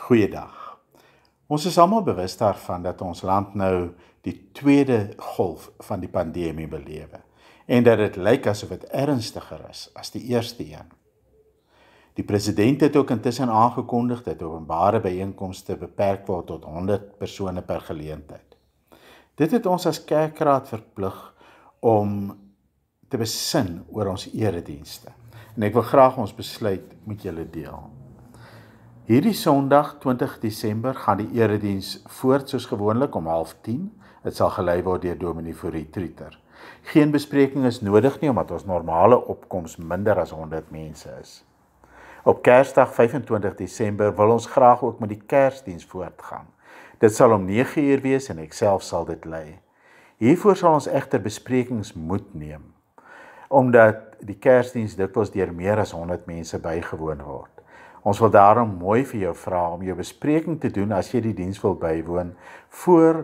Goeiedag. Ons is almal bewus daarvan dat ons land nou die tweede golf van die pandemie belewe en dat dit lyk asof dit ernstiger is as die eerste een. Die president het ook intussen aangekondig dat openbare byeenkomste beperk word tot 100 persone per geleentheid. Dit het ons as kerkraad verplig om te besin oor ons eredienste. En ek wil graag ons besluit met julle deel. Hierdie Sondag 20 Desember gaan die erediens voort soos gewoonlik om 9:30. Dit sal gelei word deur Dominee Fourie Trieter. Geen bespreking is nodig nie omdat ons normale opkoms minder as 100 mense is. Op Kersdag 25 Desember wil ons graag ook met die Kersdiens voortgaan. Dit sal om 9:00 wees en ek self sal dit lei. Hiervoor sal ons egter besprekings moet neem, omdat die Kersdiens dikwels deur meer as 100 mense bygewoon word. Ons wil daarom mooi vir jou vra om jou bespreking te doen as jy die diens wil bywoon voor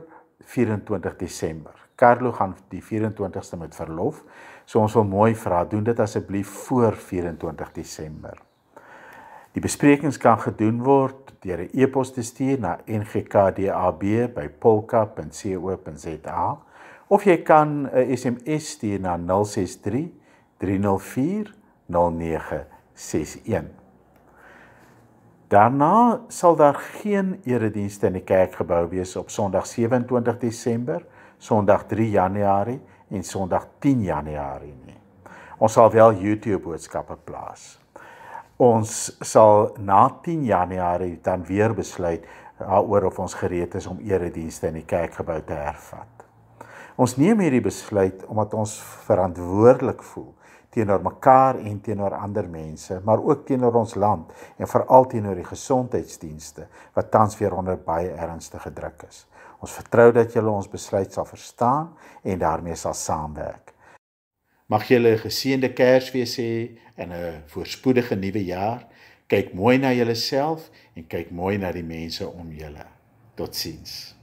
24 Desember. Carlo gaan die 24ste met verlof, so ons wil mooi vra, doen dit asseblief voor 24 Desember. Die besprekings kan gedoen word deur 'n e-pos te stuur na ngkdab@polka.co.za of jy kan 'n SMS stuur na 063 304 0961. Daarna sal daar geen eredienste in die kerkgebou wees op Sondag 27 Desember, Sondag 3 Januarie en Sondag 10 Januarie nie. Ons sal wel YouTube boodskappe plaas. Ons sal na 10 Januarie dan weer besluit oor of ons gereed is om eredienste in die kerkgebou te hervat. Ons neem hierdie besluit omdat ons verantwoordelik voel teenoor mekaar en teenoor ander mense, maar ook teenoor ons land en veral teenoor die gesondheidsdienste wat tans weer onder baie ernstige druk is. Ons vertrou dat julle ons besluit sal verstaan en daarmee sal saamwerk. Mag julle 'n geseënde Kersfees hê en 'n voorspoedige nuwe jaar. Kyk mooi na julleself en kyk mooi na die mense om julle. Totsiens.